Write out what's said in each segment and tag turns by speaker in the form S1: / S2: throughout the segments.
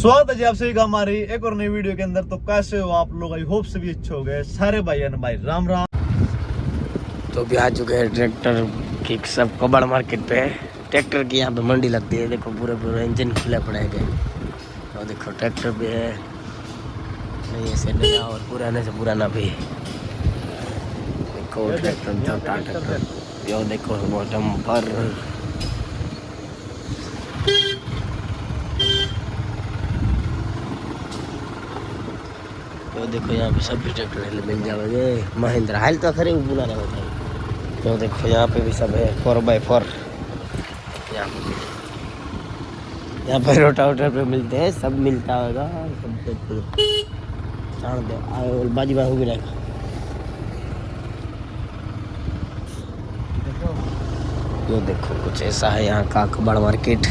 S1: स्वागत है जी आप सभी का हमारी एक और नई वीडियो के अंदर। तो कैसे हो आप लोग? आई होप सभी अच्छे हो गए सारे भाई एंड भाई। राम राम।
S2: तो भी आ चुके हैं ट्रैक्टर की सब कबाड़ मार्केट पे। ट्रैक्टर की यहाँ पे मंडी लगती है। देखो पूरा इंजन खुला पड़ा है। और देखो ट्रैक्टर भी है, नई से नया और पुराने से पुराना भी। देखो ट्रैक्टर छोटा ट्रैक्टर, यो देखो बॉटम पर। तो देखो यहाँ पे सभी ट्रैक्टर मिल जाएंगे। महिंद्रा हाल तो खरे पुराना होता है। तो देखो यहाँ पे भी सब है 4x4। यहाँ पे रोटावेटर पे मिलते हैं, सब मिलता होगा सब। बाजी बाहू भी रहेगा। ये देखो कुछ ऐसा है यहाँ का कबाड़ मार्केट।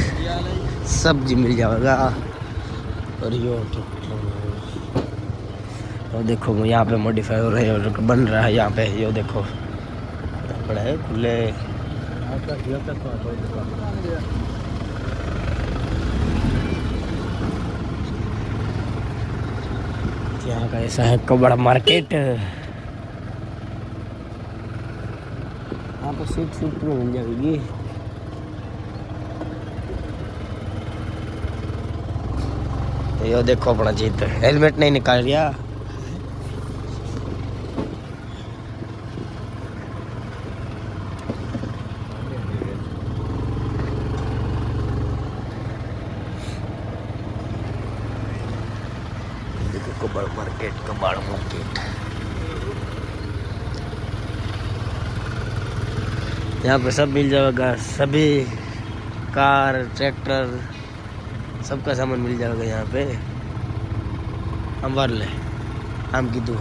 S2: सब्जी मिल जाएगा। और यो और देखो यहाँ पे मॉडिफाई हो रहा है और बन रहा है यहाँ पे। यो देखो बड़ा है खुले। यहाँ का ऐसा है कबाड़ मार्केट। यहाँ पर सीट में मिल जाएगी। यो देखो अपना जीत हेलमेट नहीं निकाल लिया। कबाड़ मार्केट यहाँ पे सब मिल जाएगा। सभी कार ट्रैक्टर सबका सामान मिल जाएगा यहाँ पे। हम वार ले हम की दूर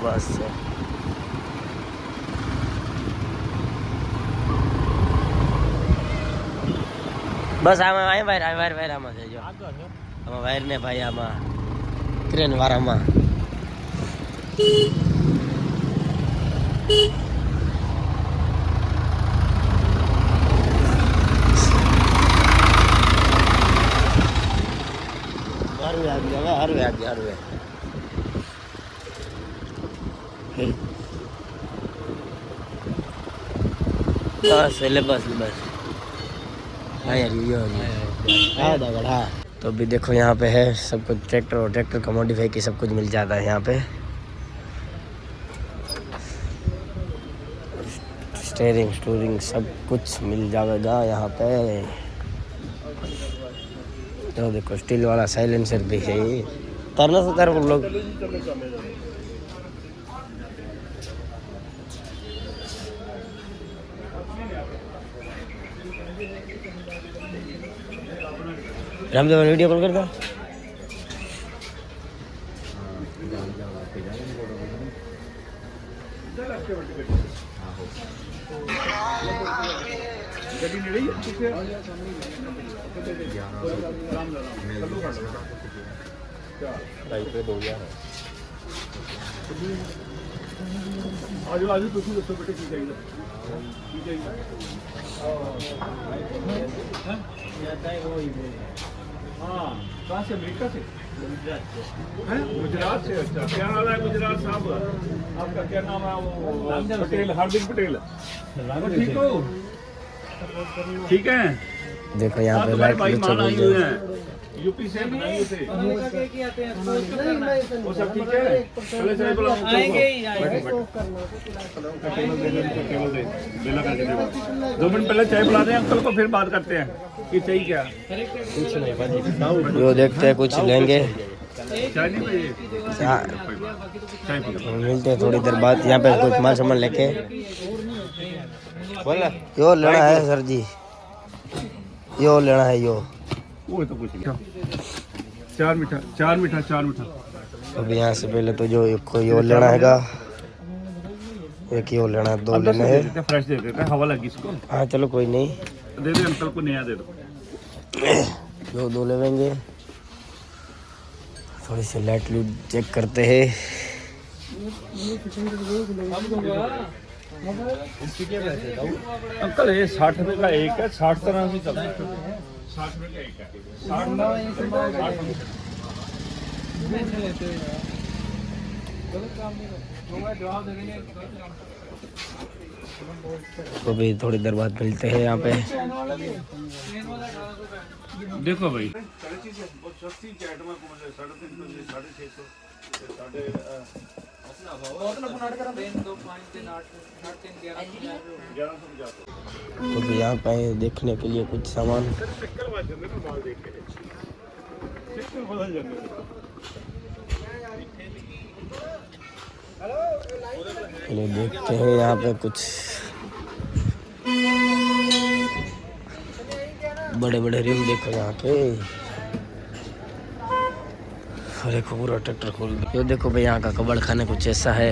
S2: बस। बस आमा आए वायर आमा છે જો આમાં વાયર ને ભાઈ આમાં ક્રેન વાળામાં હારું આ ગયા बस हाँ यार हाँ। तो अभी देखो यहाँ पे है सब कुछ ट्रैक्टर और ट्रैक्टर का मॉडिफाई की सब कुछ मिल जाता है यहाँ पे। स्टीयरिंग सब कुछ मिल जाएगा यहाँ पे। तो देखो स्टील वाला साइलेंसर भी है। तरना से तर लोग रामदेव वीडियो कॉल करता।
S1: आज तुम दसो बेटे की चाहिए हाँ कहाँ से? अमेरिका से? गुजरात से। अच्छा क्या नाम है गुजरात साहब? आपका क्या नाम है? वो पटेल, हार्दिक पटेल। ठीक हो? ठीक है।
S2: देखो यहाँ पे लाइट
S1: यूपी से बनाइए थे। वो सब ठीक है? चले चले बोला दो मिनट पहले चाय पिला दें अंकल को, फिर बात करते हैं कि चाहिए क्या। कुछ नहीं
S2: जो देखते हैं कुछ लेंगे।
S1: चाय नहीं चाहिए?
S2: मिलते हैं थोड़ी देर बाद। यहाँ पे कुछ माल सामान लेके यो लेना है सर जी, यो लेना है यो।
S1: वो तो कुछ नहीं। चार मीठा चार मीठा चार मीठा।
S2: अब यहाँ से पहले तो जो कोई और लेना हैगा, एक ही और लेना है, 2 लेने हैं।
S1: फ्रेश दे देते हैं, हवा लगी इसको।
S2: हाँ चलो कोई नहीं,
S1: दे दे अंकल को, नया दे दो।
S2: दो लेवेंगे। थोड़ी सी लाइट लूट चेक करते हैं।
S1: अंकल ये 60 रुपए का एक है, 60 तरह से चलता है। 60 रुपए का एक है, 60
S2: तो भी थोड़ी देर बाद मिलते हैं यहाँ पे।
S1: देखो भाई सस्ती आइटम है, 350 650
S2: तो भी यहाँ पे देखने के लिए कुछ सामान। चलो देखते हैं यहाँ पे कुछ बड़े बड़े रिम देखो यहाँ के। देखो पूरा ट्रैक्टर खोल दिया। ये देखो भाई यहाँ का कबाड़ खाने कुछ ऐसा है।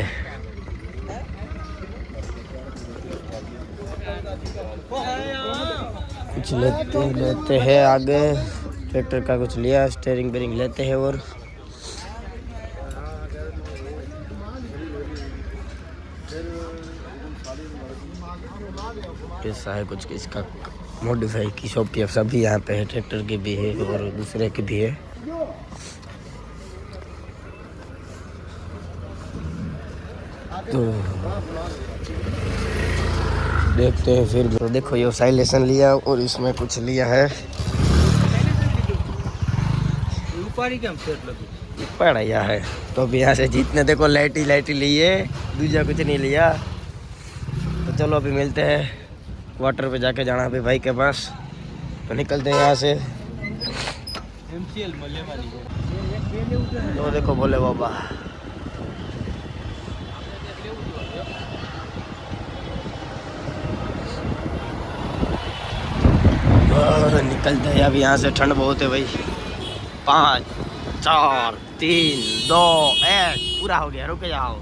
S2: कुछ लेते हैं आगे, ट्रैक्टर का कुछ लिया, स्टीयरिंग बेरिंग लेते हैं। और ऐसा है कुछ इसका मॉडिफाई की शॉप, ये सभी यहाँ पे है, ट्रैक्टर की भी है और दूसरे की भी है। तो देखते हैं फिर। तो देखो ये साइलेशन लिया और इसमें कुछ लिया है पड़ा है। तो अभी यहाँ से जीतने देखो लाइट ही लिए, दूसरा कुछ नहीं लिया। तो चलो अभी मिलते हैं, क्वार्टर पे जाके जाना अभी भाई के पास। तो निकलते हैं यहाँ से। तो देखो बोले बाबा निकलते हैं अब यहाँ से। ठंड बहुत है भाई। 5 4 3 2 1 पूरा हो गया, रुक जाओ।